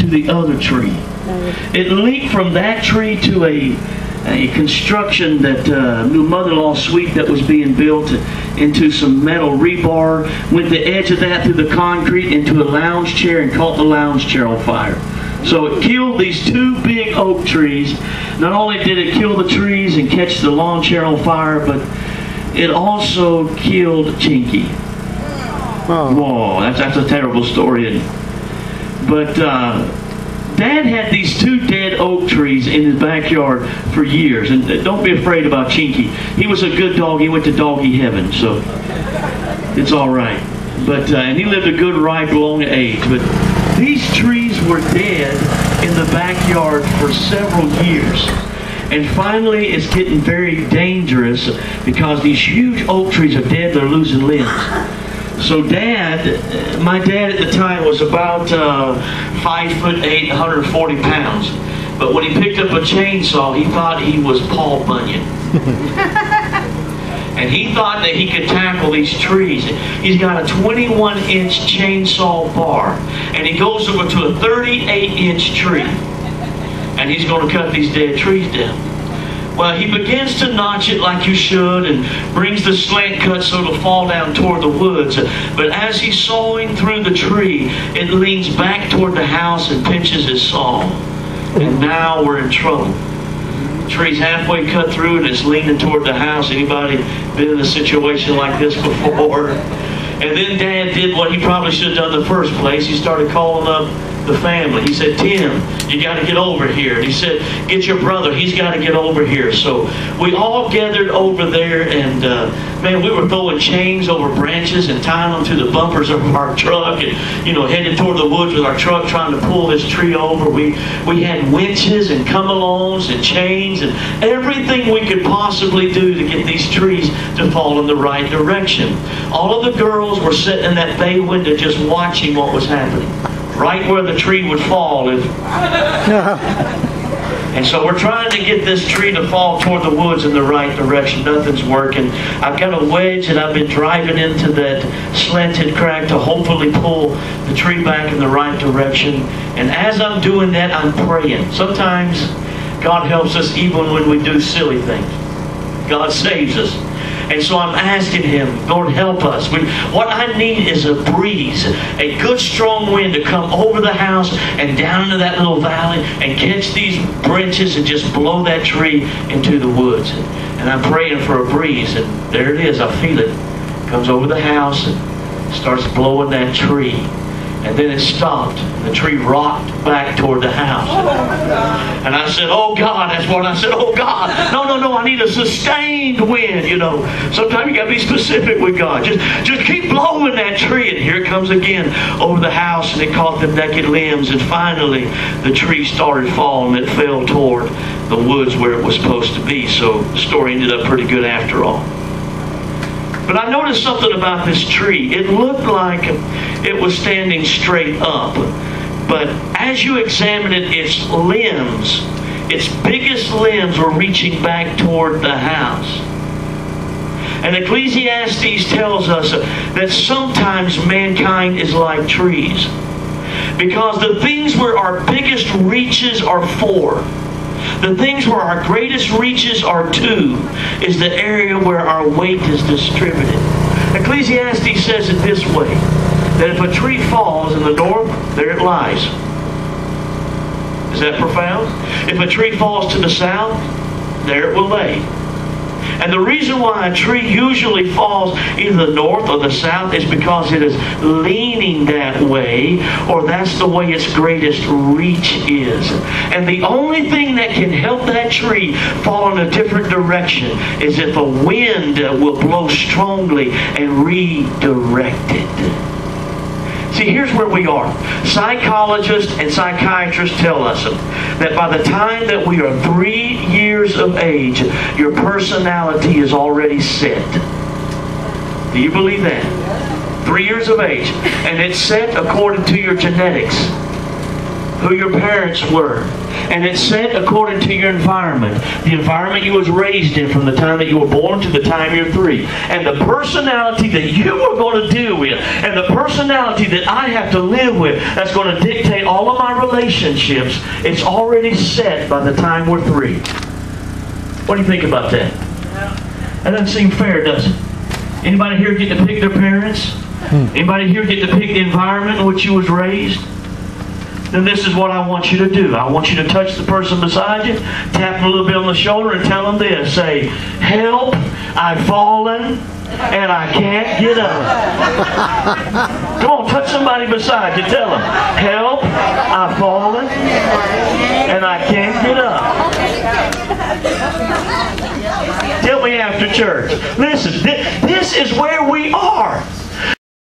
to the other tree. It leaked from that tree to a construction that new mother-in-law suite that was being built into some metal rebar. Went the edge of that through the concrete into a lounge chair and caught the lounge chair on fire. So it killed these two big oak trees. Not only did it kill the trees and catch the lawn chair on fire, but it also killed Chinky. Oh. Whoa, that's a terrible story, isn't it? But Dad had these two dead oak trees in his backyard for years. And don't be afraid about Chinky. He was a good dog. He went to doggy heaven, so it's all right. But and he lived a good, ripe, long age. But these trees were dead in the backyard for several years. And finally, it's getting very dangerous because these huge oak trees are dead. They're losing limbs. So my dad at the time was about 5'8", 140 pounds. But when he picked up a chainsaw, he thought he was Paul Bunyan. And he thought that he could tackle these trees. He's got a 21-inch chainsaw bar. And he goes over to a 38-inch tree. And he's going to cut these dead trees down. Well, he begins to notch it like you should and brings the slant cut so it'll fall down toward the woods. But as he's sawing through the tree, it leans back toward the house and pinches his saw. And now we're in trouble. The tree's halfway cut through and it's leaning toward the house. Anybody been in a situation like this before? And then Dad did what he probably should have done in the first place. He started calling up the family. He said, "Tim, you got to get over here." And he said, "Get your brother. He's got to get over here." So we all gathered over there, and man, we were throwing chains over branches and tying them to the bumpers of our truck, and headed toward the woods with our truck trying to pull this tree over. We had winches and come-alongs and chains and everything we could possibly do to get these trees to fall in the right direction. All of the girls were sitting in that bay window just watching what was happening. Right where the tree would fall. And so we're trying to get this tree to fall toward the woods in the right direction. Nothing's working. I've got a wedge and I've been driving into that slanted crack to hopefully pull the tree back in the right direction. And as I'm doing that, I'm praying. Sometimes God helps us even when we do silly things. God saves us. And so I'm asking Him, Lord, help us. What I need is a breeze, a good strong wind to come over the house and down into that little valley and catch these branches and just blow that tree into the woods. And I'm praying for a breeze, and there it is. I feel it. Comes over the house and starts blowing that tree. And then it stopped. The tree rocked back toward the house. And I said, "Oh God," that's what I said. "Oh God, no, I need a sustained wind, Sometimes you got to be specific with God. Just keep blowing that tree." And here it comes again over the house, and it caught the naked limbs. And finally, the tree started falling. It fell toward the woods where it was supposed to be. So the story ended up pretty good after all. But I noticed something about this tree. It looked like it was standing straight up. But as you examine it, its limbs, its biggest limbs were reaching back toward the house. And Ecclesiastes tells us that sometimes mankind is like trees. Because the things where our biggest reaches are for, the things where our greatest reaches are to, is the area where our weight is distributed. Ecclesiastes says it this way, that if a tree falls in the north, there it lies. Is that profound? If a tree falls to the south, there it will lay. And the reason why a tree usually falls either the north or the south is because it is leaning that way, or that's the way its greatest reach is. And the only thing that can help that tree fall in a different direction is if a wind will blow strongly and redirect it. See, here's where we are. Psychologists and psychiatrists tell us that by the time that we are 3 years of age, your personality is already set. Do you believe that? 3 years of age. And it's set according to your genetics. who your parents were. And it's set according to your environment. The environment you was raised in from the time that you were born to the time you're 3. And the personality that you are going to deal with, and the personality that I have to live with, that's going to dictate all of my relationships, it's already set by the time we're 3. What do you think about that? That doesn't seem fair, does it? Anybody here get to pick their parents? Anybody here get to pick the environment in which you was raised? Then this is what I want you to do. I want you to touch the person beside you, tap them a little bit on the shoulder, and tell them this. Say, help, I've fallen, and I can't get up. Come on, touch somebody beside you. Tell them, help, I've fallen, and I can't get up. Tell me after church. Listen, this is where we are.